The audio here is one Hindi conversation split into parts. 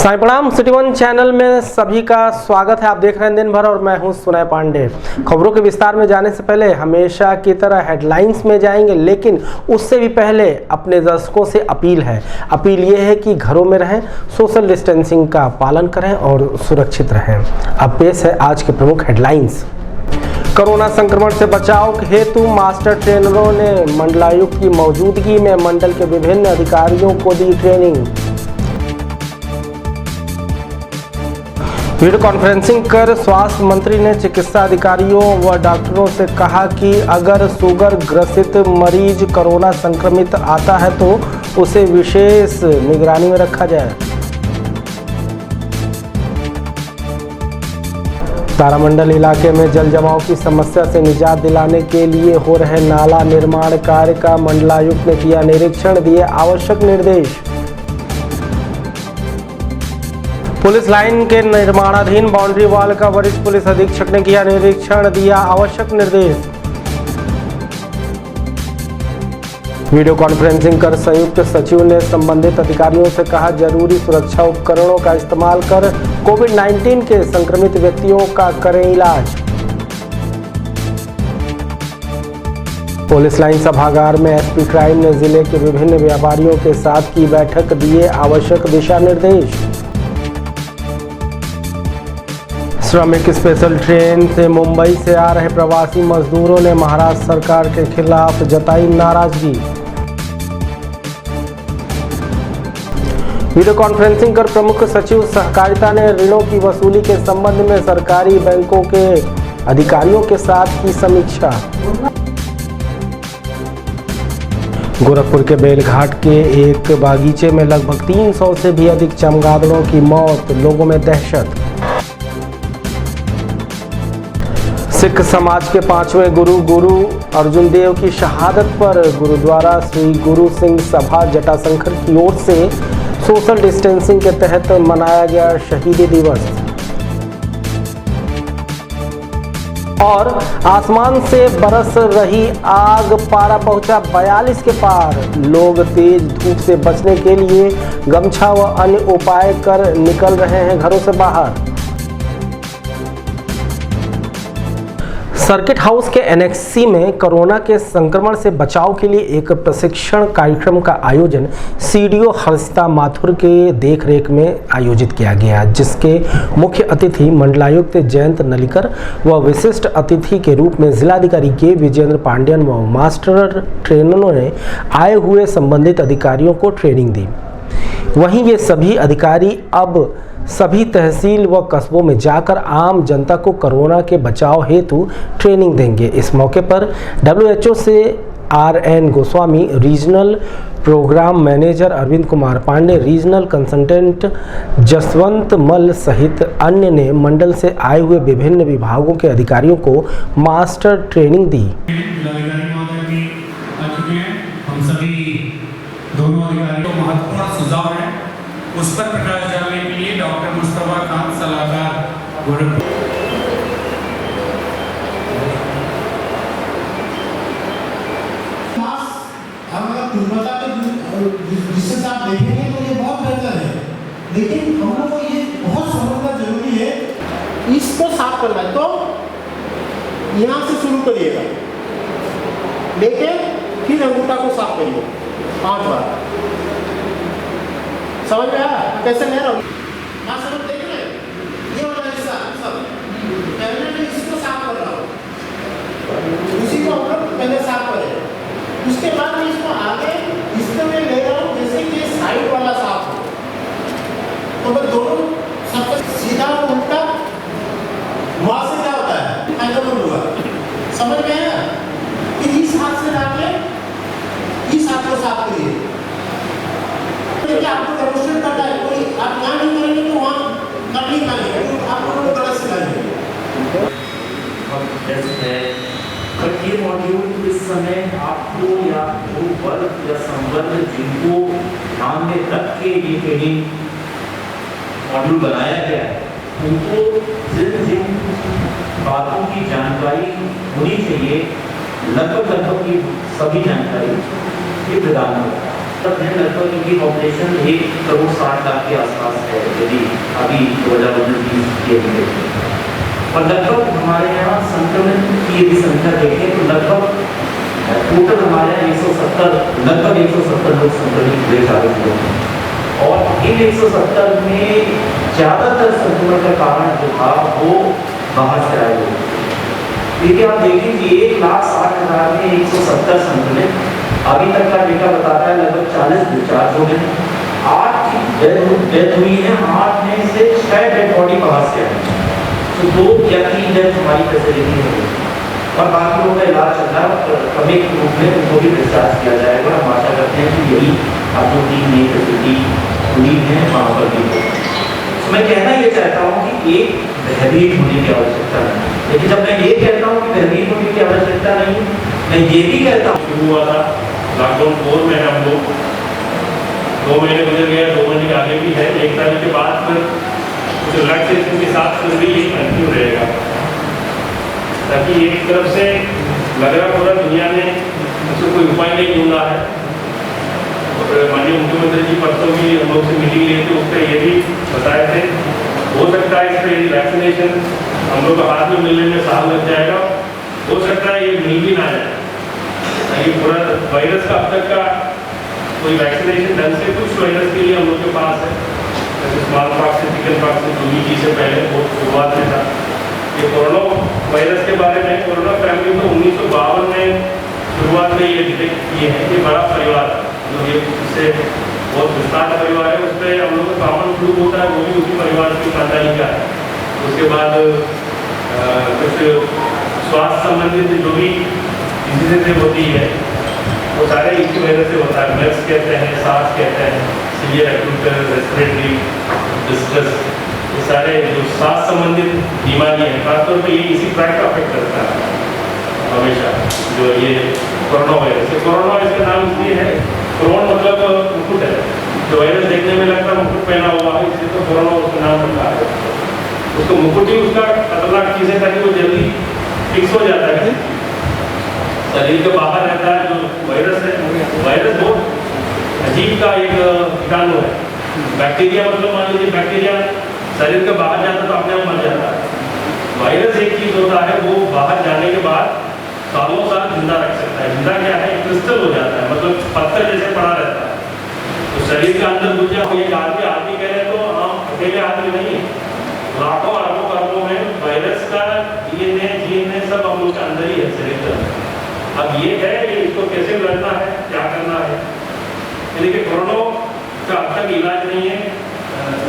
साईं प्रणाम। सिटी वन चैनल में सभी का स्वागत है। आप देख रहे हैं दिन भर और मैं हूं सुनय पांडे। खबरों के विस्तार में जाने से पहले हमेशा की तरह हेडलाइंस में जाएंगे, लेकिन उससे भी पहले अपने दर्शकों से अपील ये है कि घरों में रहें, सोशल डिस्टेंसिंग का पालन करें और सुरक्षित रहें। अब पेश है आज के प्रमुख हेडलाइंस। कोरोना संक्रमण से बचाव हेतु मास्टर ट्रेनरों ने मंडलायुक्त की मौजूदगी में मंडल के विभिन्न अधिकारियों को दी ट्रेनिंग। वीडियो कॉन्फ्रेंसिंग कर स्वास्थ्य मंत्री ने चिकित्सा अधिकारियों व डॉक्टरों से कहा कि अगर शुगर ग्रसित मरीज कोरोना संक्रमित आता है तो उसे विशेष निगरानी में रखा जाए। तारामंडल इलाके में जल जमाव की समस्या से निजात दिलाने के लिए हो रहे नाला निर्माण कार्य का मंडलायुक्त ने किया निरीक्षण, दिए आवश्यक निर्देश। पुलिस लाइन के निर्माणाधीन बाउंड्री वॉल का वरिष्ठ पुलिस अधीक्षक ने किया निरीक्षण, दिया आवश्यक निर्देश। वीडियो कॉन्फ्रेंसिंग कर संयुक्त सचिव ने संबंधित अधिकारियों से कहा, जरूरी सुरक्षा उपकरणों का इस्तेमाल कर कोविड-19 के संक्रमित व्यक्तियों का करें इलाज। पुलिस लाइन सभागार में एसपी क्राइम ने जिले के विभिन्न व्यापारियों के साथ की बैठक, दिए आवश्यक दिशा निर्देश। श्रमिक स्पेशल ट्रेन से मुंबई से आ रहे प्रवासी मजदूरों ने महाराष्ट्र सरकार के खिलाफ जताई नाराजगी। वीडियो कॉन्फ्रेंसिंग कर प्रमुख सचिव सहकारिता ने ऋणों की वसूली के संबंध में सरकारी बैंकों के अधिकारियों के साथ की समीक्षा। गोरखपुर के बेलघाट के एक बागीचे में लगभग 300 से भी अधिक चमगादड़ों की मौत, लोगों में दहशत। सिख समाज के 5वें गुरु अर्जुन देव की शहादत पर गुरुद्वारा श्री गुरु सिंह सभा जटाशंकर की ओर से सोशल डिस्टेंसिंग के तहत मनाया गया शहीदी दिवस। और आसमान से बरस रही आग, पारा पहुंचा 42 के पार। लोग तेज धूप से बचने के लिए गमछा व अन्य उपाय कर निकल रहे हैं घरों से बाहर। सर्किट हाउस के एनेक्सी में कोरोना के संक्रमण से बचाव के लिए एक प्रशिक्षण कार्यक्रम का आयोजन सीडीओ हर्षिता माथुर के देखरेख में आयोजित किया गया, जिसके मुख्य अतिथि मंडलायुक्त जयंत नलिकर व विशिष्ट अतिथि के रूप में जिलाधिकारी के विजेंद्र पांडियन व मास्टर ट्रेनरों ने आए हुए संबंधित अधिकारियों को ट्रेनिंग दी। वहीं ये सभी अधिकारी अब सभी तहसील व कस्बों में जाकर आम जनता को कोरोना के बचाव हेतु ट्रेनिंग देंगे। इस मौके पर WHO से RN Goswami, regional programme manager Arvind Kumar Pandey, regional consultant Jaswant Mal सहित अन्य ने मंडल से आए हुए विभिन्न विभागों के अधिकारियों को मास्टर ट्रेनिंग दी। हम सभी दोनों अधिकारियों को महत्वपूर्ण सुझाव है, उस पर प्रकाश डालने के लिए डॉक्टर मुस्तफा खान सलाहकार गोरखपुर। जिससे आप देखेंगे तो ये बहुत बेहतर है, लेकिन हम लोग को ये बहुत समझना जरूरी है। इसको साफ करना है तो यहाँ से शुरू करिएगा, लेकिन फिर अंगूठा को साफ करिए 5 बार। समझ में आया कैसे ले रहा हूँ? हाँ सब देख रहे हैं, ये वाला हिस्सा सब पहले मैं इसको साफ कर रहा हूँ, उसी को हम लोग पहले साफ करें, उसके बाद मैं इसको आगे इसको मैं ले रहा हूँ जैसे कि साइड वाला साफ हो, तो मैं दोनों सबका सीधा उल्टा वहाँ से क्या होता है ऐसा बोलूँगा। समझ में आया कि इस हाथ से लाके इस हाथ को साफ करिए। आपको डेमोन्स्ट्रेट करना है, कोई आप यहाँ नहीं करेंगे तो वहाँ कर नहीं पाएंगे, तो आप लोगों को गलत सिखाएंगे। ये मॉड्यूल इस समय आपको या वो वर्ग या संवर्ग जिनको ध्यान में रख के ये ट्रेनिंग मॉड्यूल बनाया गया है, उनको जिन बातों की जानकारी होनी चाहिए, लगभग की सभी जानकारी ये प्रदान होगा। तब है लगभग इनकी पॉपुलेशन 1,60,00,000 के आसपास है यदि अभी 2019 के लिए। और लगभग हमारे यहाँ संक्रमण की यदि संख्या देखें तो लगभग टोटल हमारे यहाँ 170 लोग संक्रमित हुए साबित हुए हैं। और इन 170 में ज़्यादातर संक्रमण का कारण जो था वो बाहर से आए लोग। देखिए आप देखें कि 1,60,000 में 170 संक्रमित, अभी तक का डेटा बताता है लगभग 40 डिस्चार्ज हो गए, 8 की डेथ हुई है, 8 में से 6 डेड बॉडी बाहर से आई, तो 2 या 3 डेथ हमारी फैसिलिटी में हुई और बाकी लोगों का इलाज चल रहा है। क्रमिक रूप में उनको भी डिस्चार्ज किया जाएगा। हम आशा करते हैं कि यही अब जो 3 नई फैसिलिटी खुली है वहाँ पर भी हो। तो मैं कहना ये चाहता हूँ कि एक भयभीत होने की आवश्यकता नहीं, लेकिन जब मैं ये कहता हूँ कि भयभीत होने की आवश्यकता नहीं, मैं ये भी कहता हूँ शुरू हुआ था लॉकडाउन 4 में हम लोग 2 महीने गुजर गए, 2 महीने के आगे भी है। 1 तारीख के बाद फिर कुछ रिलैक्सेशन के साथ फिर भी ये कंटिन्यू रहेगा, ताकि एक तरफ से लग रहा पूरा दुनिया ने उसको कोई उपाय नहीं ढूंढा है। और माननीय मुख्यमंत्री जी परसों भी हम लोग से मीटिंग लिए थे, उस पर ये भी बताए थे हो सकता है इस पर यदि वैक्सीनेशन हम लोग को हाथ में मिलने में साल लग जाएगा, हो सकता है ये मिल भी ना जाए। ये पूरा वायरस का अब तक का कोई वैक्सीनेशन ढंग से कुछ वायरस के लिए हम लोग के पास है, जैसे स्मॉल पॉक्स से, चिकन पॉक्स से, दूसरी से पहले बहुत शुरुआत में था। ये कोरोना वायरस के बारे में कोरोना फैमिली तो 1952 में शुरुआत में ये डिटेक्ट किए हैं। ये बड़ा परिवार जो ये इससे बहुत विस्तार परिवार है, उस पर हम लोग का कॉमन फ्लू होता है, वो भी उसी परिवार की खानदानी का है। उसके बाद कुछ स्वास्थ्य संबंधित जो भी डिजीजेज होती है वो सारे इसी वजह से होता है। मेर्स कहते हैं, सार्स कहते हैं, सीवियर एक्यूट रेस्पिरेटरी डिस्ट्रेस, ये सारे जो सांस संबंधित बीमारी है खासतौर पर ये इसी ट्रैक का अफेक्ट करता है हमेशा। जो ये कोरोना वायरस है, कोरोना वायरस का नाम इसलिए है, कोरोन मतलब मुकुट है, जो वायरस देखने में लगता है मुकुट पहना हुआ है, इसलिए तो कोरोना उसका नाम रखा है। उसको मुकुट ही उसका खतरनाक चीज़ है, ताकि वो जल्दी फिक्स हो जाता है, शरीर के बाहर रहता है। जो वायरस है, वायरस बहुत अजीब का एक कीटाणु है। बैक्टीरिया मतलब मान लीजिए बैक्टीरिया शरीर के बाहर जाता है तो अपने आप मर जाता है। वायरस एक चीज़ होता है, वो बाहर जाने के बाद सालों साल जिंदा रख सकता है। जिंदा क्या है, क्रिस्टल हो जाता है, मतलब पत्थर जैसे पड़ा रहता है। तो शरीर के अंदर घुस जाए, एक आदमी कह रहे तो हम अकेले आदमी नहीं, लाखों अरबों खरबों में वायरस का DNA सब हम लोग के अंदर ही है शरीर के अंदर। अब ये है कि इसको कैसे लड़ना है, क्या करना है। देखिए कोरोना का अब तक इलाज नहीं है,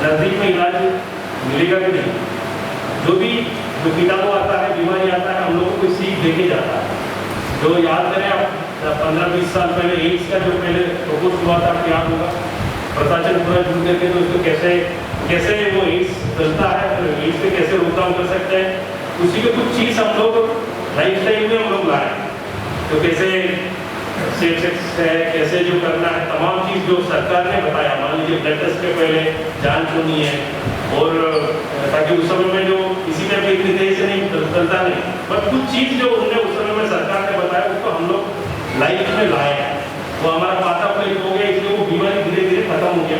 नज़दीक में इलाज मिलेगा कि नहीं। जो कीटाणु आता है, बीमारी आता है, हम लोग को कोई सीख देके जाता है। जो याद करें आप 15-20 साल पहले एड्स का जो पहले प्रकोप हुआ था, आपको याद होगा, प्रशासन पूरा जुड़ करके तो उसको कैसे वो एड्स चलता है, एड्स पे कैसे रोकथाम कर सकते हैं, उसी के कुछ चीज़ हम लोग लाइफ स्टाइल में हम लोग लाए। तो कैसे सेफ सेक्स है, कैसे जो करना है, तमाम चीज़ जो सरकार ने बताया। मान लीजिए ब्लड टेस्ट के पहले जांच होनी है, और ताकि उस समय में जो किसी में भी इतनी तेजी से नहीं चलता नहीं, बट कुछ चीज़ जो उन्होंने उस समय में सरकार ने बताया उसको हम लोग लाइफ में लाए हैं। वो हमारा पाता प्लेट हो गया, इसलिए वो बीमारी धीरे धीरे खत्म हो गया।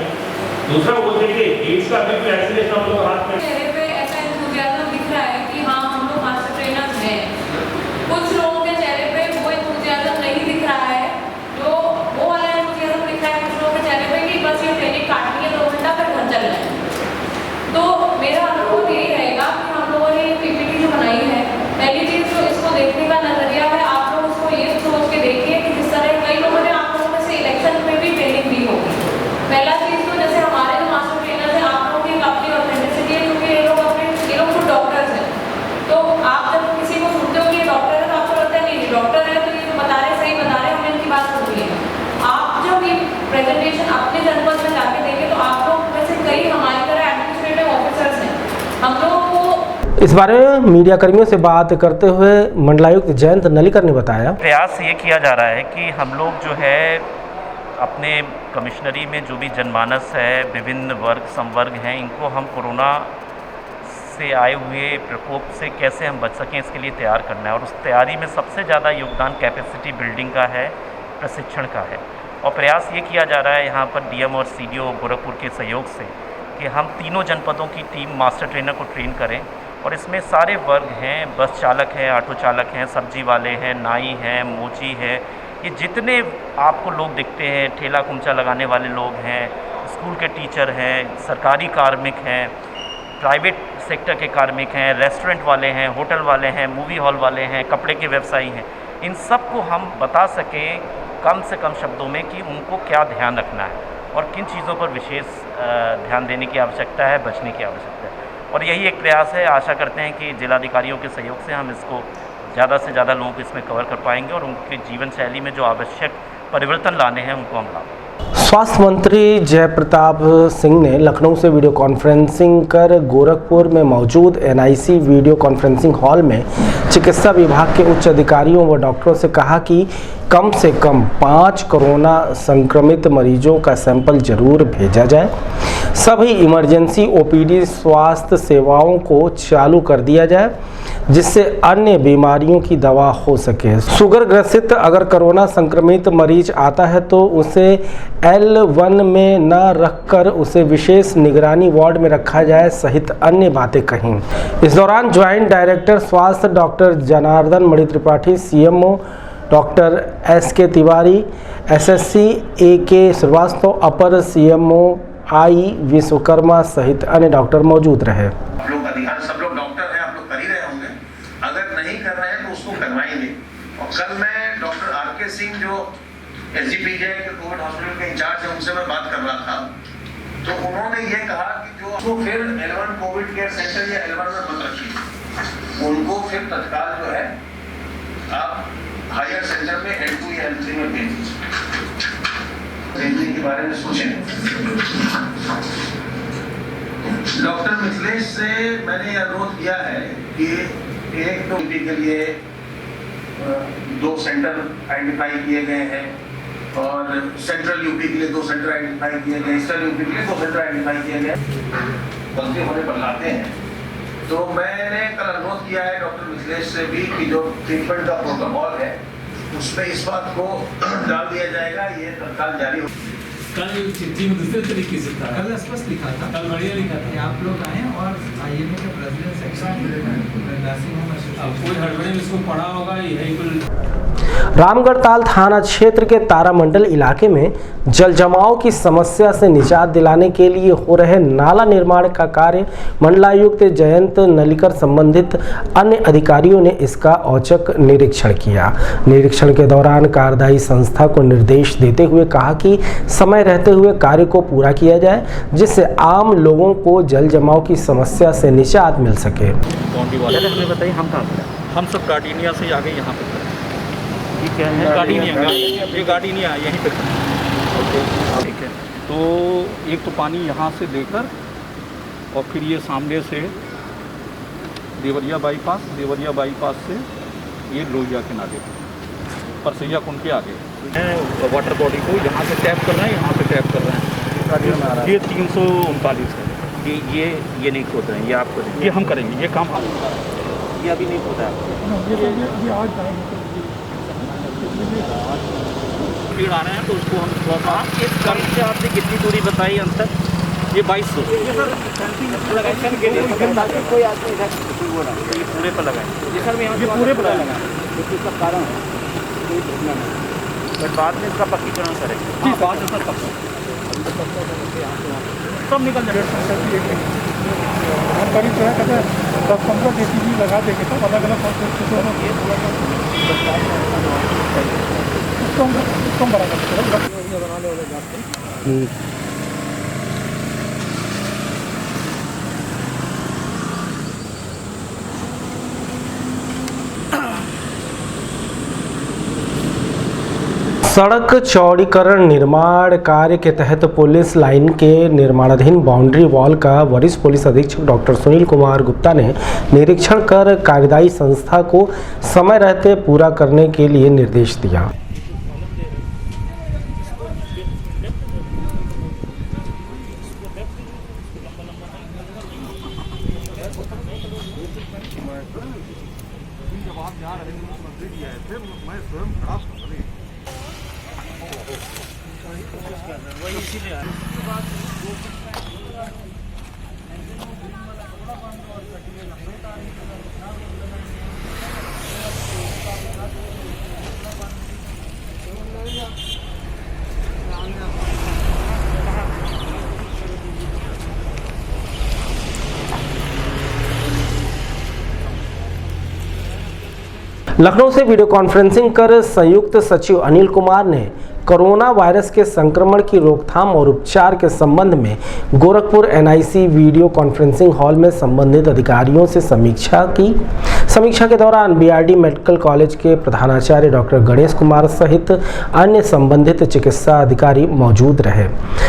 दूसरा वो देखिए एड्स का अभी भी वैक्सीनेशन हम लोग हाथ में चेहरे पे ऐसा एंथुसियाज्म दिख रहा है कि हाँ हम लोग मास्टर ट्रेनर्स हैं। कुछ लोगों के चेहरे पे वो एंथुसियाज्म नहीं दिख रहा है, जो वो वाला एंथुसियाज्म दिख रहा है कुछ लोगों के चेहरे पे कि बस ये ट्रेनिंग काटनी है 2 घंटा फिर घर चलना है। तो मेरा अनुभव यही रहेगा कि हम लोगों ने PPT जो बनाई है, पहली चीज़ तो इसको देखने का नजरिया है, आप लोग उसको ये सोच के देखिए कि जिस तरह कई लोगों ने आप लोगों में से इलेक्शन में भी ट्रेनिंग दी होगी। पहला चीज़ तो जैसे हमारे जो मास्टर ट्रेनर्स हैं, आप लोगों की अपनी ऑथेंटिसिटी है, क्योंकि ये लोग खुद डॉक्टर्स हैं। तो आप जब किसी को सुनते हो कि ये डॉक्टर है तो आपको लगता है नहीं डॉक्टर है, तो ये जो बता रहे सही बता रहे हैं, हमें इनकी बात सुनिए। आप जब ये प्रेजेंटेशन अपने जनपद में जाके देंगे तो आप लोग में से कई हमारी तरह एडमिनिस्ट्रेटिव ऑफिसर्स हैं, हम लोगों को इस बारे में मीडिया कर्मियों से बात करते हुए मंडलायुक्त जयंत नलिकर ने बताया, प्रयास ये किया जा रहा है कि हम लोग जो है अपने कमिश्नरी में जो भी जनमानस है, विभिन्न वर्ग संवर्ग हैं, इनको हम कोरोना से आए हुए प्रकोप से कैसे हम बच सकें, इसके लिए तैयार करना है। और उस तैयारी में सबसे ज़्यादा योगदान कैपेसिटी बिल्डिंग का है, प्रशिक्षण का है। और प्रयास ये किया जा रहा है यहाँ पर डीएम और सीडीओ गोरखपुर के सहयोग से कि हम तीनों जनपदों की टीम मास्टर ट्रेनर को ट्रेन करें, और इसमें सारे वर्ग हैं, बस चालक हैं, ऑटो चालक हैं, सब्जी वाले हैं, नाई हैं, मोची है, ये जितने आपको लोग दिखते हैं, ठेला कुमचा लगाने वाले लोग हैं, स्कूल के टीचर हैं, सरकारी कार्मिक हैं, प्राइवेट सेक्टर के कार्मिक हैं, रेस्टोरेंट वाले हैं, होटल वाले हैं, मूवी हॉल वाले हैं, कपड़े के व्यवसायी हैं, इन सब को हम बता सकें कम से कम शब्दों में कि उनको क्या ध्यान रखना है और किन चीज़ों पर विशेष ध्यान देने की आवश्यकता है, बचने की आवश्यकता है। और यही एक प्रयास है। आशा करते हैं कि जिलाधिकारियों के सहयोग से हम इसको ज़्यादा से ज़्यादा लोगों को इसमें कवर कर पाएंगे और उनकी जीवन शैली में जो आवश्यक परिवर्तन लाने हैं उनको हम ला पाएंगे। स्वास्थ्य मंत्री जयप्रताप सिंह ने लखनऊ से वीडियो कॉन्फ्रेंसिंग कर गोरखपुर में मौजूद एनआईसी वीडियो कॉन्फ्रेंसिंग हॉल में चिकित्सा विभाग के उच्च अधिकारियों व डॉक्टरों से कहा कि कम से कम 5 कोरोना संक्रमित मरीजों का सैंपल जरूर भेजा जाए। सभी इमरजेंसी ओपीडी स्वास्थ्य सेवाओं को चालू कर दिया जाए जिससे अन्य बीमारियों की दवा हो सके। शुगर ग्रसित अगर कोरोना संक्रमित मरीज आता है तो उसे L1 में न रखकर उसे विशेष निगरानी वार्ड में रखा जाए सहित अन्य बातें कहीं। इस दौरान ज्वाइंट डायरेक्टर स्वास्थ्य doctor Janardan Mani Tripathi, CMO doctor SK Tiwari, SSC AK Srivastava, अपर सीएमओ I विश्वकर्मा सहित अन्य डॉक्टर मौजूद रहे। आप लोग अधिकार सब लोग डॉक्टर हैं, आप लोग कर ही रहे होंगे, अगर नहीं कर रहे हैं तो उसको करवाएंगे। और कल मैं डॉक्टर RK सिंह जो SGPJ के कोविड हॉस्पिटल के इंचार्ज है उनसे मैं बात कर रहा था, तो उन्होंने ये कहा कि जो फिर L1 कोविड केयर सेंटर या L1 में मत रखिए, उनको फिर तत्काल जो है आप हायर सेंटर में L2 या L3 में भेज भेजने के बारे में सोचें। डॉक्टर मिथिलेश से मैंने अनुरोध किया है कि एक तो के लिए 2 सेंटर आइडेंटिफाई किए गए हैं और सेंट्रल यूपी के लिए 2 सेंटर आइडेंटिफाई किए गए, ईस्टर्न यूपी के लिए 2 सेंटर आइडेंटिफाई किए गए, गलती होने पर लाते हैं। तो मैंने कल अनुरोध किया है डॉक्टर मिथिलेश से भी कि जो ट्रीटमेंट का प्रोटोकॉल है उसमें इस बात को डाल दिया जाएगा, ये तत्काल जारी हो। कल चिट्ठी में दूसरे तरीके से था, कल स्पष्ट लिखा था, कल बढ़िया लिखा था कि आप लोग आए और IMA के प्रेसिडेंट सेक्शन कोई हड़बड़ी में इसको पढ़ा होगा, यही कुल। रामगढ़ताल थाना क्षेत्र के तारामंडल इलाके में जल जमाव की समस्या से निजात दिलाने के लिए हो रहे नाला निर्माण का कार्य मंडलायुक्त जयंत नलिकर संबंधित अन्य अधिकारियों ने इसका औचक निरीक्षण किया। निरीक्षण के दौरान कार्यदायी संस्था को निर्देश देते हुए कहा कि समय रहते हुए कार्य को पूरा किया जाए जिससे आम लोगों को जल जमाव की समस्या से निजात मिल सके। हमें बताइए, हम कहाँ पर? हम सब गार्डिनिया से आगे यहाँ पर क्या है? गार्डिनिया, ये गार्डिनिया यहीं पे ठीक है। तो एक तो पानी यहाँ से लेकर और फिर ये सामने से देवरिया बाईपास से ये लोहिया के नाले परसैया कुंड के आगे वाटर बॉडी को यहाँ से टैप कर रहे हैं, यहाँ से टैप कर रहे हैं। ये 339 है। ये नहीं खोद रहे हैं, ये आप करेंगे? ये हम करेंगे, ये काम ये अभी नहीं खोदा है। पेड़ आ रहे हैं तो उसको हम थोड़ा सा इस कम से आपने कितनी दूरी बताई अंतर? ये 2200 कोई आदमी इधर ये पूरे पर लगाए, ये पूरे पर लगाए, इसका कारण है बट बाद में इसका पक्कीकरण करेंगे। बाद में सब निकल जाएगा। हम करीब जो है कहते हैं 10-15 JCB लगा देंगे सब अलग अलग उसको बड़ा सड़क चौड़ीकरण निर्माण कार्य के तहत पुलिस लाइन के निर्माणाधीन बाउंड्री वॉल का वरिष्ठ पुलिस अधीक्षक डॉक्टर सुनील कुमार गुप्ता ने निरीक्षण कर कार्यदायी संस्था को समय रहते पूरा करने के लिए निर्देश दिया। लखनऊ से वीडियो कॉन्फ्रेंसिंग कर संयुक्त सचिव अनिल कुमार ने कोरोना वायरस के संक्रमण की रोकथाम और उपचार के संबंध में Gorakhpur NIC video conferencing hall में संबंधित अधिकारियों से समीक्षा की। समीक्षा के दौरान बीआरडी मेडिकल कॉलेज के प्रधानाचार्य डॉक्टर गणेश कुमार सहित अन्य संबंधित चिकित्सा अधिकारी मौजूद रहे।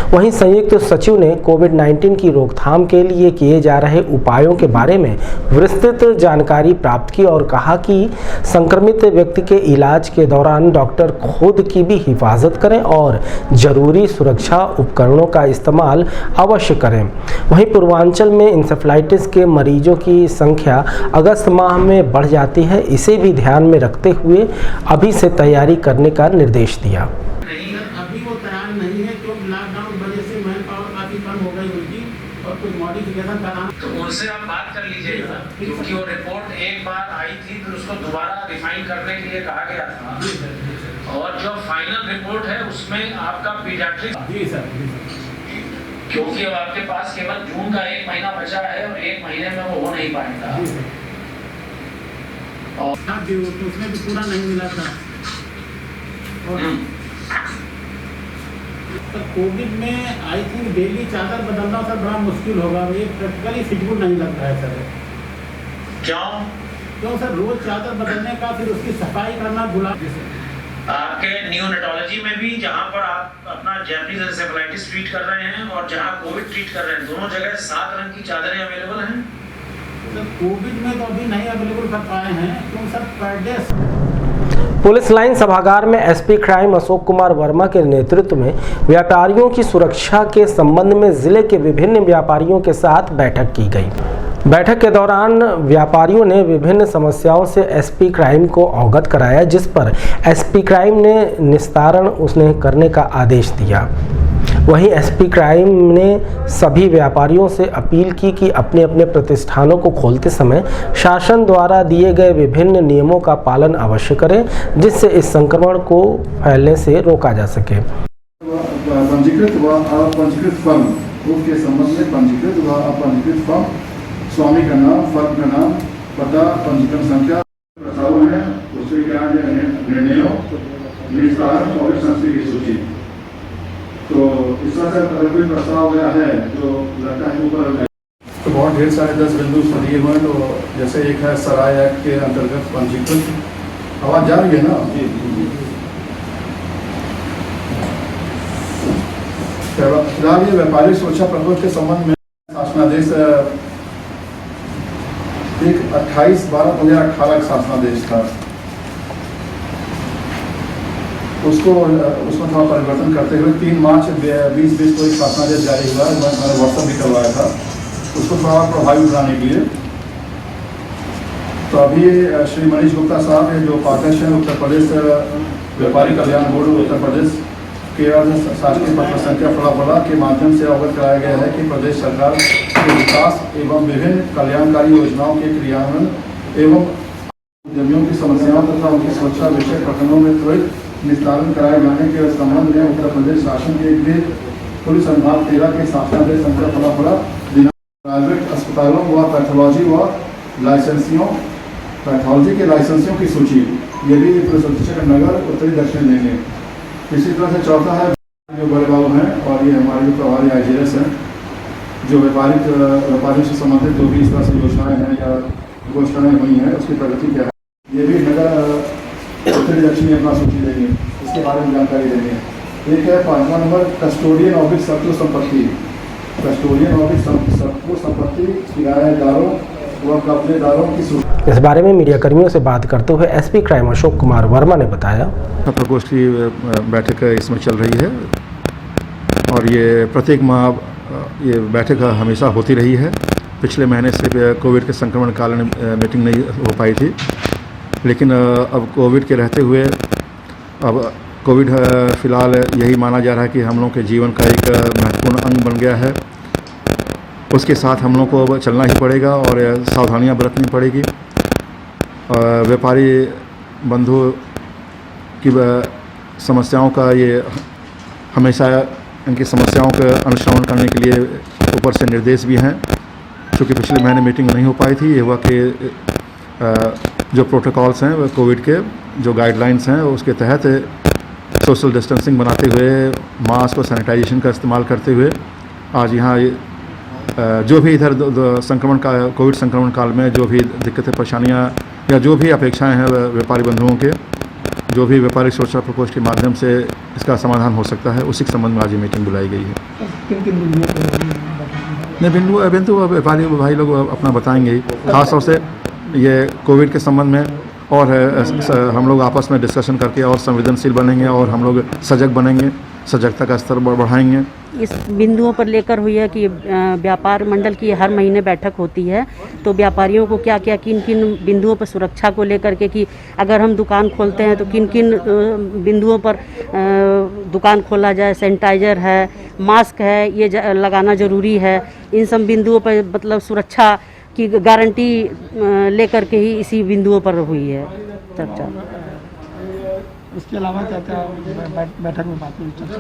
वहीं संयुक्त सचिव ने कोविड-19 की रोकथाम के लिए किए जा रहे उपायों के बारे में विस्तृत जानकारी प्राप्त की और कहा कि संक्रमित व्यक्ति के इलाज के दौरान डॉक्टर खुद की भी हिफाजत करें और जरूरी सुरक्षा उपकरणों का इस्तेमाल अवश्य करें। वहीं पूर्वांचल में इंसेफ्लाइटिस के मरीजों की संख्या अगस्त माह में बढ़ जाती है, इसे भी ध्यान में रखते हुए अभी से तैयारी करने का निर्देश दिया। अभी वो तैयार नहीं है क्योंकि लॉकडाउन की वजह से मैन पावर काफी कम हो गई उनकी और कुछ मॉडिफिकेशन कराना, तो उनसे आप बात कर लीजिएगा क्योंकि वो रिपोर्ट एक बार आई थी फिर उसको दोबारा रिफाइन करने के लिए कहा गया था और जो फाइनल रिपोर्ट है उसमें आपका पीडियाट्रिक क्योंकि अब आपके पास केवल जून का 1 महीना बचा है और 1 महीने में वो हो नहीं पाएगा और उसमें भी पूरा नहीं मिला था। और तो कोविड में आई थिंक डेली चादर बदलना सर बड़ा मुश्किल होगा, ये प्रैक्टिकली फिजिबल नहीं लग रहा है सर। क्यों सर रोज चादर बदलने का फिर उसकी सफाई करना भुला। आपके नियोनेटोलॉजी में भी जहां पर आप अपना जैपनीज एन्सेफेलाइटिस ट्रीट कर रहे हैं और जहां कोविड ट्रीट कर रहे हैं दोनों जगह 7 रंग की चादरें अवेलेबल हैं। सर कोविड में तो अभी नहीं अवेलेबल कर पाए हैं क्यों sir per day. Police line सभागार में एसपी क्राइम अशोक कुमार वर्मा के नेतृत्व में व्यापारियों की सुरक्षा के संबंध में जिले के विभिन्न व्यापारियों के साथ बैठक की गई। बैठक के दौरान व्यापारियों ने विभिन्न समस्याओं से एसपी क्राइम को अवगत कराया, जिस पर एसपी क्राइम ने निस्तारण उसने करने का आदेश दिया। वहीं एसपी क्राइम ने सभी व्यापारियों से अपील की कि अपने अपने प्रतिष्ठानों को खोलते समय शासन द्वारा दिए गए विभिन्न नियमों का पालन अवश्य करें, जिससे इस संक्रमण को फैलने से रोका जा सके। पंजीकृत व अपंजीकृत फर्म के संबंध में पंजीकृत व अपंजीकृत फर्म, स्वामी का नाम, फर्म का नाम, पता, पंजीकरण संख्या, प्रस्ताव है उससे क्या निर्णयों निस्तारण और संस्थि की सूची। तो इस तरह से अगर कोई प्रस्ताव गया है जो लगता है ऊपर तो बहुत ढेर सारे 10 बिंदु दिए हुए हैं। तो जैसे एक है सराय एक्ट के अंतर्गत पंजीकृत, आवाज जा रही है ना? फिलहाल ये व्यापारिक सुरक्षा प्रबंधन के संबंध में शासनादेश 28/12/2018 का शासनादेश था, उसमें थोड़ा परिवर्तन करते हुए 3 मार्च 2020 को एक शासनादेश जारी हुआ है। मैंने व्हाट्सएप भी करवाया था, उसको थोड़ा प्रभावी बनाने के लिए। तो अभी श्री मनीष गुप्ता साहब जो उपाध्यक्ष हैं उत्तर प्रदेश व्यापारी कल्याण बोर्ड उत्तर प्रदेश के शासकीय पत्र संख्या फला के माध्यम से अवगत कराया गया है कि प्रदेश सरकार के विकास एवं विभिन्न कल्याणकारी योजनाओं के क्रियान्वयन एवं उद्यमियों की समस्याओं तथा उनकी सुरक्षा विषय प्रकरणों में त्वरित निस्तारण कराए जाने के संबंध में उत्तर प्रदेश शासन के गृह पुलिस अनुभाग 13 के शासनादेश संख्या फला प्राइवेट अस्पतालों व पैथोलॉजी व लाइसेंसियों पैथोलॉजी के लाइसेंसियों की सूची, ये भी पुलिस अधीक्षक नगर उत्तरी दक्षिण देंगे। इसी तरह से चौथा है जो बड़े बाबू हैं और ये हमारे जो प्रभारी IGS हैं, जो व्यापारियों से संबंधित जो भी इस तरह से योजनाएं हैं या घोषणाएं हुई हैं उसकी प्रगति क्या है, ये भी नगर उत्तरी दक्षिण अपना सूची देंगे, इसके बारे में जानकारी देंगे। एक है 5वां नंबर कस्टोडियन ऑफिस शत्रु संपत्ति, कस्टोडियन ऑफिस शत्रु संपत्ति किराएदारों व कब्जेदारों की सूची। इस बारे में मीडिया कर्मियों से बात करते हुए एसपी क्राइम अशोक कुमार वर्मा ने बताया, प्रकोष्ठ की बैठक इसमें चल रही है और ये प्रत्येक माह ये बैठक हमेशा होती रही है। पिछले महीने से कोविड के संक्रमण काल में मीटिंग नहीं हो पाई थी, लेकिन अब कोविड के रहते हुए अब कोविड फ़िलहाल यही माना जा रहा है कि हम लोग के जीवन का एक महत्वपूर्ण अंग बन गया है। उसके साथ हम लोग को अब चलना ही पड़ेगा और सावधानियां बरतनी पड़ेगी। व्यापारी बंधु की समस्याओं का ये हमेशा इनकी समस्याओं का अनुश्रवण करने के लिए ऊपर से निर्देश भी हैं। चूँकि पिछले महीने मीटिंग नहीं हो पाई थी, ये हुआ कि जो प्रोटोकॉल्स हैं कोविड के, जो गाइडलाइंस हैं उसके तहत सोशल डिस्टेंसिंग बनाते हुए, मास्क और सैनिटाइजेशन का इस्तेमाल करते हुए आज यहाँ जो भी इधर संक्रमण का कोविड संक्रमण काल में जो भी दिक्कतें परेशानियाँ या जो भी अपेक्षाएं हैं व्यापारी बंधुओं के, जो भी व्यापारिक सुरक्षा प्रकोष्ठ के माध्यम से इसका समाधान हो सकता है, उसी के संबंध में आज ये मीटिंग बुलाई गई है। नहीं, बिंदु व्यापारी भाई लोग अपना बताएंगे ही, खासतौर से ये कोविड के संबंध में। और हम लोग आपस में डिस्कशन करके और संवेदनशील बनेंगे और हम लोग सजग बनेंगे, सजगता का स्तर बढ़ाएंगे। इस बिंदुओं पर लेकर हुई है कि व्यापार मंडल की हर महीने बैठक होती है, तो व्यापारियों को क्या क्या किन किन बिंदुओं पर सुरक्षा को लेकर के, कि अगर हम दुकान खोलते हैं तो किन किन बिंदुओं पर दुकान खोला जाए, सैनिटाइजर है, मास्क है, ये लगाना ज़रूरी है। इन सब बिंदुओं पर मतलब सुरक्षा की गारंटी लेकर के ही इसी बिंदुओं पर हुई है चर्चा। इसके अलावा क्या क्या बैठक में बात हुई चर्चा?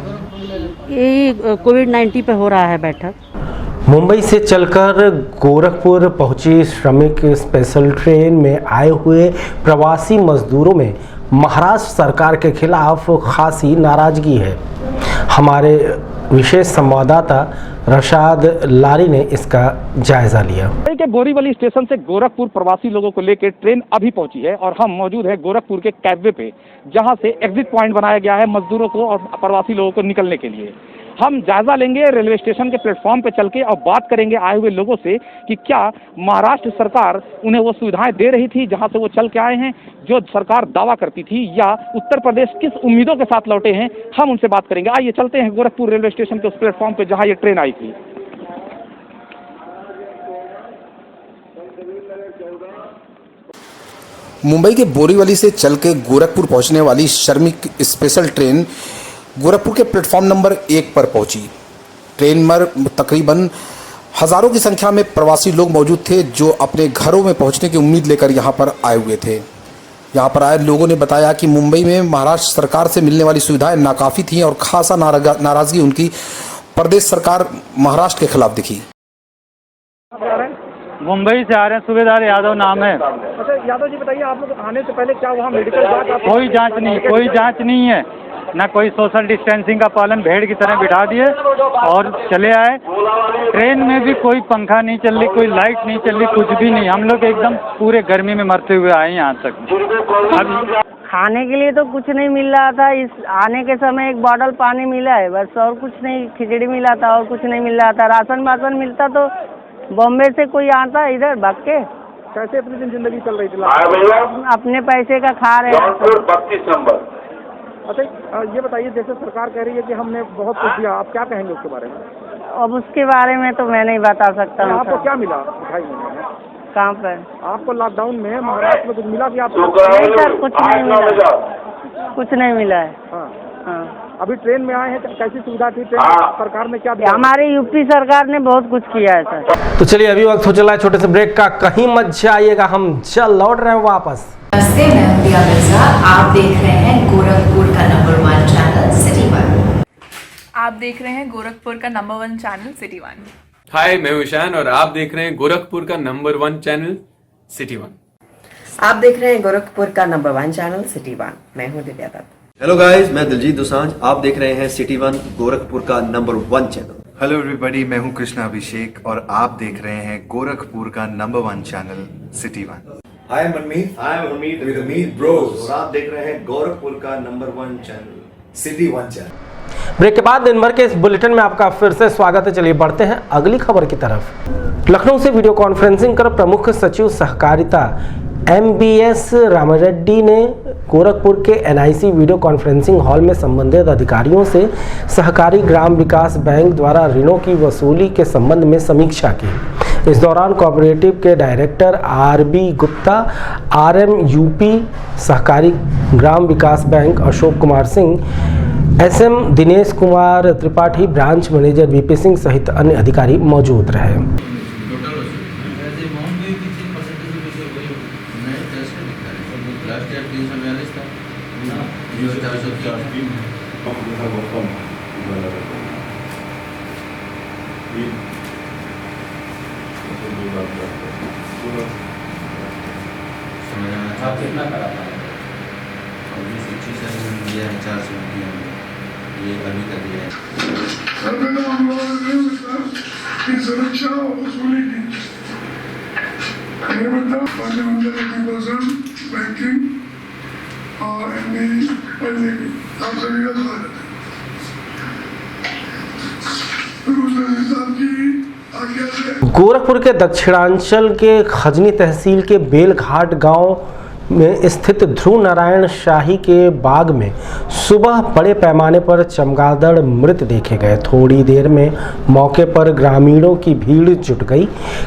यही कोविड-19 पे हो रहा है बैठक। मुंबई से चलकर गोरखपुर पहुंची श्रमिक स्पेशल ट्रेन में आए हुए प्रवासी मजदूरों में महाराष्ट्र सरकार के खिलाफ खासी नाराजगी है। हमारे विशेष संवाददाता रशाद लारी ने इसका जायजा लिया। के बोरीवली स्टेशन से गोरखपुर प्रवासी लोगों को लेकर ट्रेन अभी पहुंची है और हम मौजूद है गोरखपुर के कैबवे पे, जहां से एग्जिट पॉइंट बनाया गया है मजदूरों को और प्रवासी लोगों को निकलने के लिए। हम जायजा लेंगे रेलवे स्टेशन के प्लेटफॉर्म पे चल के और बात करेंगे आए हुए लोगों से कि क्या महाराष्ट्र सरकार उन्हें वो सुविधाएं दे रही थी जहां से वो चल के आए हैं, जो सरकार दावा करती थी, या उत्तर प्रदेश किस उम्मीदों के साथ लौटे हैं। हम उनसे बात करेंगे। आइए चलते हैं गोरखपुर रेलवे स्टेशन के उस प्लेटफॉर्म पे जहाँ ये ट्रेन आई थी। मुंबई के बोरीवली से चल के गोरखपुर पहुंचने वाली श्रमिक स्पेशल ट्रेन गोरखपुर के प्लेटफॉर्म नंबर 1 पर पहुंची। ट्रेन में तकरीबन हज़ारों की संख्या में प्रवासी लोग मौजूद थे जो अपने घरों में पहुंचने की उम्मीद लेकर यहां पर आए हुए थे। यहां पर आए लोगों ने बताया कि मुंबई में महाराष्ट्र सरकार से मिलने वाली सुविधाएं नाकाफ़ी थीं और खासा नाराज़गी उनकी प्रदेश सरकार महाराष्ट्र के खिलाफ दिखी। मुंबई से आ रहे हैं, सूबेदार यादव नाम है। अच्छा यादव जी बताइए, आप लोग आने से पहले क्या वहाँ मेडिकल जांच? कोई जांच नहीं है, ना कोई सोशल डिस्टेंसिंग का पालन, भेड़ की तरह बिठा दिए और चले आए। ट्रेन में भी कोई पंखा नहीं चल रही, कोई लाइट नहीं चल रही, कुछ भी नहीं। हम लोग एकदम पूरे गर्मी में मरते हुए आए यहाँ तक। अब खाने के लिए तो कुछ नहीं मिल रहा था। इस आने के समय एक बॉटल पानी मिला है बस, और कुछ नहीं। खिचड़ी मिला था और कुछ नहीं मिल रहा था। राशन मिलता तो बॉम्बे से कोई आता इधर भाग के। कैसे अपनी दिन जिंदगी चल रही थी? अपने पैसे का खा रहे हैं। 32 नंबर। अच्छा ये बताइए, जैसे सरकार कह रही है कि हमने बहुत कुछ दिया, आप क्या कहेंगे उसके बारे में? अब उसके बारे में तो मैं नहीं बता सकता हूँ। आपको क्या मिला 2.5 महीने में? कहाँ पर? आपको लॉकडाउन में महाराष्ट्र में कुछ मिला कि आपको? नहीं सर, कुछ नहीं मिला, कुछ नहीं मिला है। हाँ। अभी ट्रेन में आए हैं, कैसी सुविधा थी ट्रेन? सरकार ने क्या दिया? हमारे यूपी सरकार ने बहुत कुछ किया है सर। तो चलिए अभी वक्त हो चला है छोटे से ब्रेक का, कहीं मत जाइएगा, हम चल लौट रहे हैं वापस। नमस्ते, मैं प्रिया मिर्जा। आप देख रहे हैं गोरखपुर का नंबर 1 चैनल सिटी 1। आप देख रहे हैं गोरखपुर का नंबर 1 चैनल सिटी 1। हाय, मैं ईशान और आप देख रहे हैं गोरखपुर का नंबर 1 चैनल सिटी 1। आप देख रहे हैं गोरखपुर का नंबर 1 चैनल सिटी 1। मैं हूं दिव्या दत्त। हेलो गाइस, मैं दिलजीत दोसांझ। आप देख रहे हैं सिटी 1 गोरखपुर का नंबर 1 चैनल। हेलो एवरीबॉडी, मैं हूं कृष्णा अभिषेक और आप देख रहे हैं गोरखपुर का number 1 channel city 1। Hi Manmeet with Amit bros और आप देख रहे हैं गोरखपुर का number 1 channel city 1 channel. Break के बाद दिन भर के इस बुलेटिन में आपका फिर से स्वागत है। चलिए बढ़ते हैं अगली खबर की तरफ। लखनऊ से वीडियो कॉन्फ्रेंसिंग कर प्रमुख सचिव सहकारिता MBS रामारेड्डी ने गोरखपुर के NIC वीडियो कॉन्फ्रेंसिंग हॉल में संबंधित अधिकारियों से सहकारी ग्राम विकास बैंक द्वारा ऋणों की वसूली के संबंध में समीक्षा की। इस दौरान कोऑपरेटिव के director RB Gupta, RM UP सहकारी ग्राम विकास bank Ashok Kumar Singh, SM Dinesh Kumar Tripathi, branch manager VP Singh सहित अन्य अधिकारी मौजूद रहे। आप कितना करा पाए? और जिस चीज़ से दिया है 400 दिया है, ये अभी तक दिया है। सर मैंने हम लोगों ने की सुरक्षा और वसूली की। ये बता पानी मंदिर की पर्सन बैंकिंग और एमबी एलडीबी आप सभी का स्वागत है। गोरखपुर के दक्षिणांचल के खजनी तहसील के बेलघाट गांव में स्थित ध्रुव नारायण शाही के बाग में सुबह बड़े पैमाने पर चमगादड़ मृत देखे गए। थोड़ी देर में मौके पर ग्रामीणों की भीड़ जुट गई।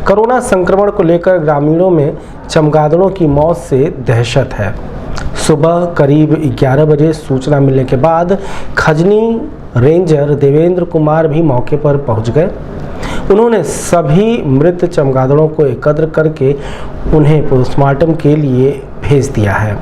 कोरोना संक्रमण को लेकर ग्रामीणों में चमगादड़ों की मौत से दहशत है। सुबह करीब 11 बजे सूचना मिलने के बाद खजनी रेंजर देवेंद्र कुमार भी मौके पर पहुंच गए। उन्होंने सभी मृत चमगादड़ों को एकत्र करके उन्हें पोस्टमार्टम के लिए भेज दिया है।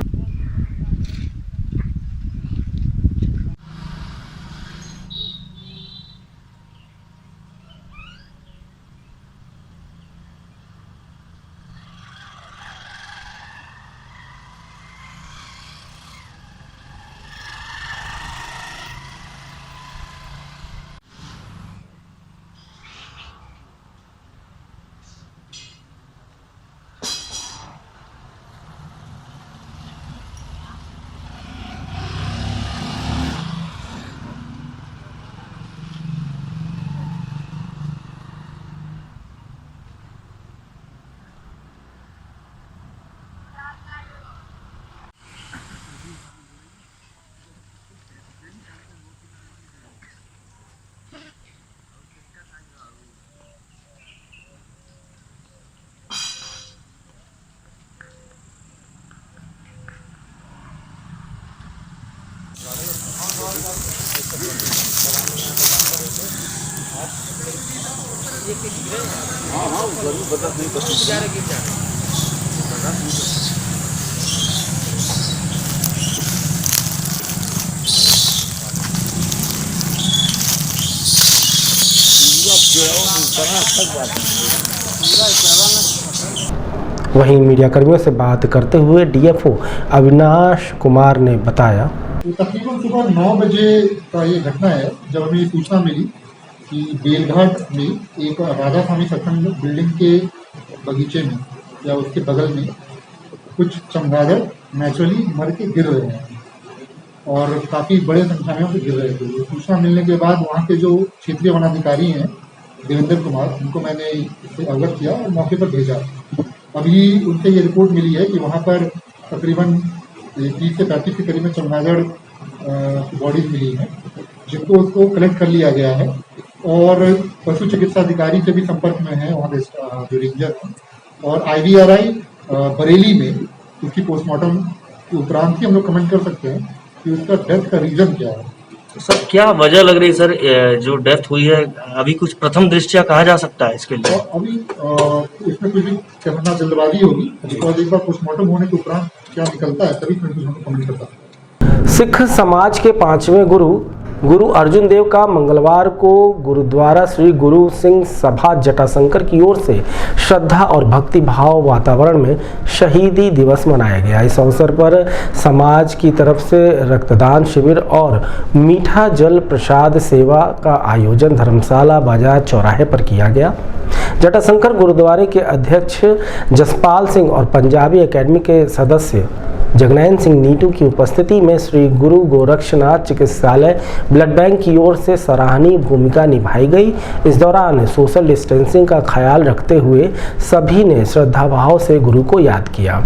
वहीं मीडिया कर्मियों से बात करते हुए डीएफओ अविनाश कुमार ने बताया, तकरीबन सुबह 9 बजे का ये घटना है जब हमें ये सूचना मिली कि बेलघाट में एक राजा स्वामी सत्संग बिल्डिंग के बगीचे में या उसके बगल में कुछ चमगादड़ नेचुरली मर के गिर रहे हैं और काफ़ी बड़े संख्या में गिर रहे थे। सूचना मिलने के बाद वहाँ के जो क्षेत्रीय वनाधिकारी हैं देवेंद्र कुमार, उनको मैंने इससे अवगत किया और मौके पर भेजा। अभी उनसे ये रिपोर्ट मिली है कि वहाँ पर तकरीबन 30 से 35 के करीब में चमगादड़ बॉडीज मिली हैं, जिनको उसको कलेक्ट कर लिया गया है और पशु चिकित्सा अधिकारी से भी संपर्क में है वहाँ के जो रेंजर हैं। और IVRI बरेली में उसकी पोस्टमार्टम के उपरांत ही हम लोग कमेंट कर सकते हैं कि उसका डेथ का रीज़न क्या है। सर क्या वजह लग रही है सर जो डेथ हुई है? अभी कुछ प्रथम दृष्टया कहा जा सकता है इसके लिए? अभी इसमें कुछ भी कहना जल्दबाजी होगी, बिकॉज एक बार पोस्टमार्टम होने के उपरांत क्या निकलता है तभी मैं कुछ कमेंट करता हूँ। सिख समाज के 5वें गुरु अर्जुन देव का मंगलवार को गुरुद्वारा श्री गुरु सिंह सभा जटाशंकर की ओर से श्रद्धा और भक्ति भाव वातावरण में शहीदी दिवस मनाया गया। इस अवसर पर समाज की तरफ से रक्तदान शिविर और मीठा जल प्रसाद सेवा का आयोजन धर्मशाला बाजार चौराहे पर किया गया। जटाशंकर गुरुद्वारे के अध्यक्ष जसपाल सिंह और पंजाबी एकेडमी के सदस्य जगनैन सिंह नीटू की उपस्थिति में श्री गुरु गोरक्षनाथ चिकित्सालय ब्लड बैंक की ओर से सराहनीय भूमिका निभाई गई। इस दौरान सोशल डिस्टेंसिंग का ख्याल रखते हुए सभी ने श्रद्धाभाव से गुरु को याद किया।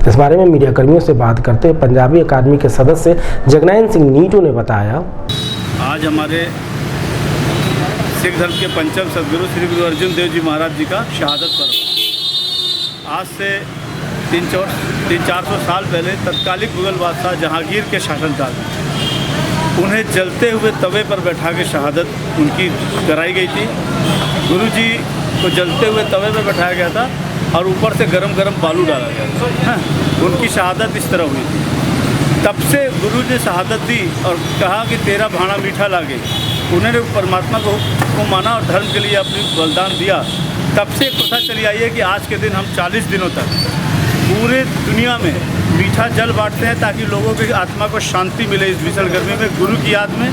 इस बारे में मीडिया कर्मियों से बात करते हुए पंजाबी अकादमी के सदस्य जगनैन सिंह नीटू ने बताया, आज हमारे सिख धर्म के पंचम सदगुरु श्री गुरु अर्जुन देव जी महाराज जी का शहादत पर्व। आज से 300-400 साल पहले तत्कालिक मुगल बादशाह जहांगीर के शासनकाल में उन्हें जलते हुए तवे पर बैठा के शहादत उनकी कराई गई थी। गुरु जी को जलते हुए तवे पर बैठाया गया था और ऊपर से गरम गरम बालू डाला गया था। उनकी शहादत इस तरह हुई थी। तब से गुरु ने शहादत दी और कहा कि तेरा भाना मीठा लागे। उन्होंने परमात्मा को माना और धर्म के लिए अपनी बलिदान दिया। तब से एक प्रथा चली आई है कि आज के दिन हम 40 दिनों तक पूरे दुनिया में मीठा जल बांटते हैं ताकि लोगों की आत्मा को शांति मिले इस भीषण गर्मी में, गुरु की याद में।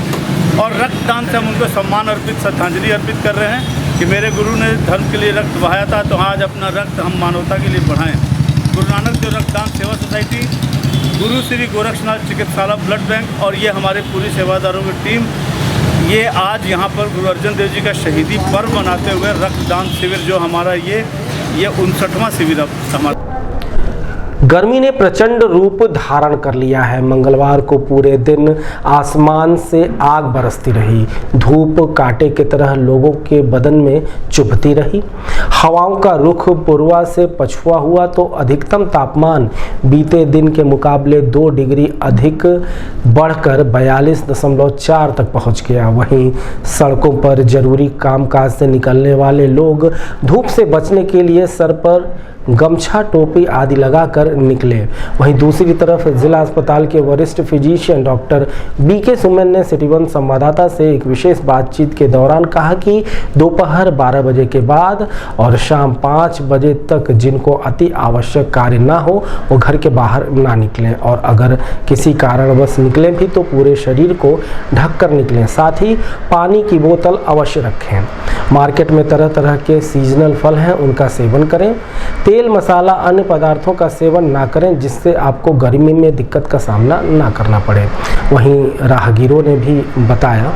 और रक्तदान से हम उनको सम्मान अर्पित, श्रद्धांजलि अर्पित कर रहे हैं कि मेरे गुरु ने धर्म के लिए रक्त बहाया था, तो आज अपना रक्त हम मानवता के लिए बढ़ाएं। गुरु नानक देव रक्तदान सेवा सोसाइटी, गुरु श्री गोरक्षनाथ चिकित्सालय ब्लड बैंक और ये हमारे पूरी सेवादारों की टीम, ये आज यहाँ पर गुरु अर्जुन देव जी का शहीदी पर्व मनाते हुए रक्तदान शिविर जो हमारा ये 59वां शिविर अब हमारा। गर्मी ने प्रचंड रूप धारण कर लिया है। मंगलवार को पूरे दिन आसमान से आग बरसती रही। धूप कांटे की तरह लोगों के बदन में चुभती रही। हवाओं का रुख पूर्वा से पछुआ हुआ तो अधिकतम तापमान बीते दिन के मुकाबले 2 डिग्री अधिक बढ़कर 42.4 तक पहुंच गया। वहीं सड़कों पर जरूरी कामकाज से निकलने वाले लोग धूप से बचने के लिए सर पर गमछा, टोपी आदि लगाकर निकले। वहीं दूसरी तरफ जिला अस्पताल के वरिष्ठ फिजिशियन डॉक्टर बीके सुमन ने सिटी वन संवाददाता से एक विशेष बातचीत के दौरान कहा कि दोपहर 12 बजे के बाद और शाम 5 बजे तक जिनको अति आवश्यक कार्य ना हो वो घर के बाहर ना निकलें और अगर किसी कारणवश निकलें भी तो पूरे शरीर को ढककर निकलें। साथ ही पानी की बोतल अवश्य रखें। मार्केट में तरह तरह के सीजनल फल हैं, उनका सेवन करें। तेल, मसाला, अन्य पदार्थों का सेवन ना करें जिससे आपको गर्मी में दिक्कत का सामना ना करना पड़े। वहीं राहगीरों ने भी बताया,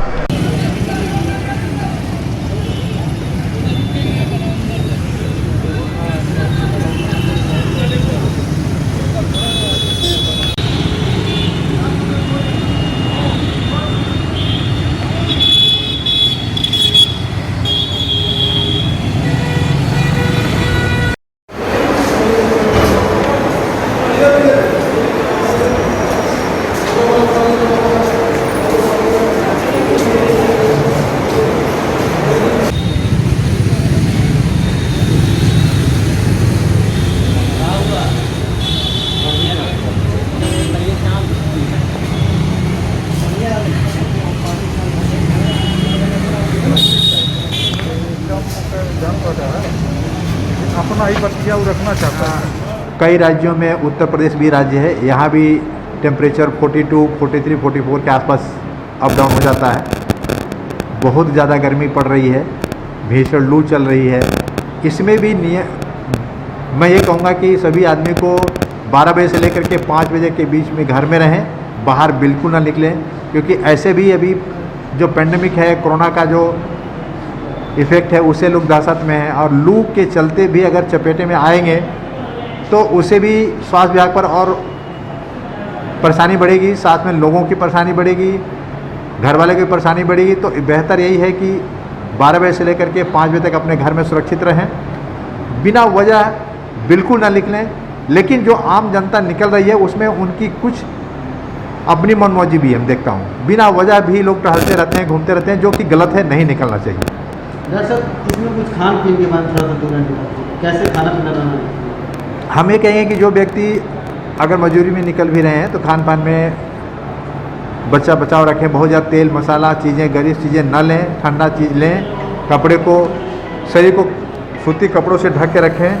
अपना ही बतिया रखना चाहता है। कई राज्यों में उत्तर प्रदेश भी राज्य है, यहाँ भी टेम्परेचर 42, 43, 44 के आसपास अप डाउन हो जाता है। बहुत ज़्यादा गर्मी पड़ रही है, भीषण लू चल रही है। इसमें भी मैं ये कहूँगा कि सभी आदमी को 12 बजे से लेकर के 5 बजे के बीच में घर में रहें, बाहर बिल्कुल ना निकलें, क्योंकि ऐसे भी अभी जो पेंडेमिक है, कोरोना का जो इफ़ेक्ट है उससे लोग दहशत में हैं और लू के चलते भी अगर चपेटे में आएंगे तो उसे भी स्वास्थ्य विभाग पर और परेशानी बढ़ेगी, साथ में लोगों की परेशानी बढ़ेगी, घर वाले की परेशानी बढ़ेगी। तो बेहतर यही है कि 12 बजे से लेकर के 5 बजे तक अपने घर में सुरक्षित रहें, बिना वजह बिल्कुल ना निकलें। लेकिन जो आम जनता निकल रही है उसमें उनकी कुछ अपनी मनमौजी भी हम देखता हूँ, बिना वजह भी लोग टहलते रहते हैं, घूमते रहते हैं, जो कि गलत है, नहीं निकलना चाहिए। डॉक्टर साहब, इसमें कुछ खान पीन के बारे में थोड़ा सा 2 घंटे कैसे खाना पीना बनाना है? हम ये कहेंगे कि जो व्यक्ति अगर मजदूरी में निकल भी रहे हैं तो खान पान में बचाव रखें। बहुत ज़्यादा तेल, मसाला चीज़ें, गरीब चीज़ें न लें, ठंडा चीज़ लें, कपड़े को, शरीर को सूती कपड़ों से ढक के रखें।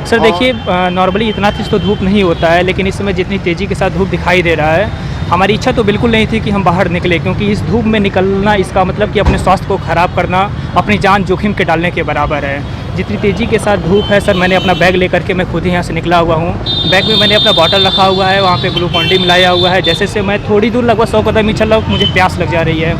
सर देखिए, नॉर्मली इतना तेज तो धूप नहीं होता है, लेकिन इस समय जितनी तेज़ी के साथ धूप दिखाई दे रहा है, हमारी इच्छा तो बिल्कुल नहीं थी कि हम बाहर निकले, क्योंकि इस धूप में निकलना इसका मतलब कि अपने स्वास्थ्य को ख़राब करना अपनी जान जोखिम के डालने के बराबर है। जितनी तेज़ी के साथ धूप है सर, मैंने अपना बैग लेकर के मैं खुद ही यहाँ से निकला हुआ हूँ। बैग में मैंने अपना बॉटल रखा हुआ है, वहाँ पे ग्लूकॉन-डी मिलाया हुआ है। जैसे से मैं थोड़ी दूर लगभग 100 कदम ही चल रहा हूँ, मुझे प्यास लग जा रही है,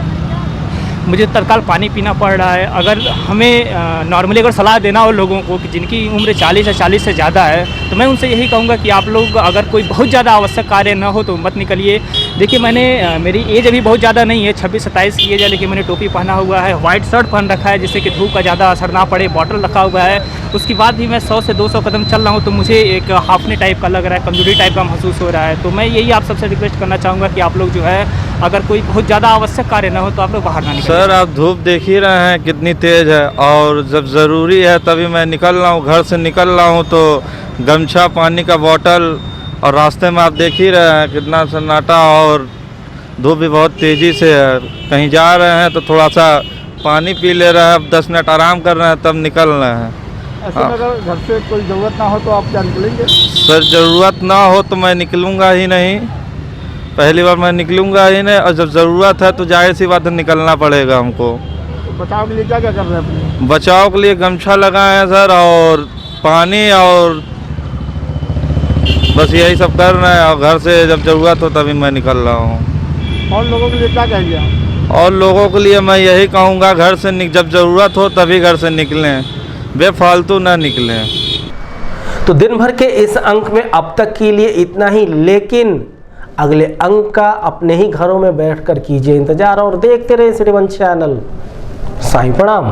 मुझे तत्काल पानी पीना पड़ रहा है। अगर हमें नॉर्मली अगर सलाह देना हो लोगों को कि जिनकी उम्र 40 या 40 से ज़्यादा है, तो मैं उनसे यही कहूँगा कि आप लोग अगर कोई बहुत ज़्यादा आवश्यक कार्य ना हो तो मत निकलिए। देखिए, मेरी एज अभी बहुत ज़्यादा नहीं है, 26-27 की एज है, लेकिन मैंने टोपी पहना हुआ है, वाइट शर्ट पहन रखा है जिससे कि धूप का ज़्यादा असर ना पड़े, बॉटल रखा हुआ है। उसके बाद भी मैं 100 से 200 कदम चल रहा हूँ तो मुझे एक हाफने टाइप का लग रहा है, कमजोरी टाइप का महसूस हो रहा है। तो मैं यही आप सबसे रिक्वेस्ट करना चाहूँगा कि आप लोग जो है, अगर कोई बहुत ज़्यादा आवश्यक कार्य ना हो तो आप लोग बाहर ना निकलें। सर, आप धूप देख ही रहे हैं कितनी तेज़ है, और जब ज़रूरी है तभी मैं निकल रहा हूँ, घर से निकल रहा हूँ तो गमछा, पानी का बोतल, और रास्ते में आप देख ही रहे हैं कितना सन्नाटा, और धूप भी बहुत तेज़ी से है। कहीं जा रहे हैं तो थोड़ा सा पानी पी ले रहे हैं, 10 मिनट आराम कर रहे हैं, तब निकल रहे हैं। ऐसे में अगर घर से कोई ज़रूरत ना हो तो आप क्या निकलेंगे? सर, ज़रूरत ना हो तो मैं निकलूँगा ही नहीं, पहली बार मैं निकलूँगा ही नहीं, और जब ज़रूरत है तो जाहिर सी बात है निकलना पड़ेगा हमको। तो बचाव के लिए क्या क्या कर रहे हैं अपने? बचाव के लिए गमछा लगाए हैं सर, और पानी, और बस यही सब कर रहे हैं, और घर से जब ज़रूरत हो तभी मैं निकल रहा हूँ। और लोगों के लिए क्या कहेंगे आप? और लोगों के लिए मैं यही कहूँगा, घर से जब ज़रूरत हो तभी घर से निकलें, बेफालतू ना निकलें। तो दिन भर के इस अंक में अब तक के लिए इतना ही, लेकिन अगले अंक का अपने ही घरों में बैठकर कीजिए इंतजार और देखते रहे सिटी 1 चैनल। साईं प्रणाम।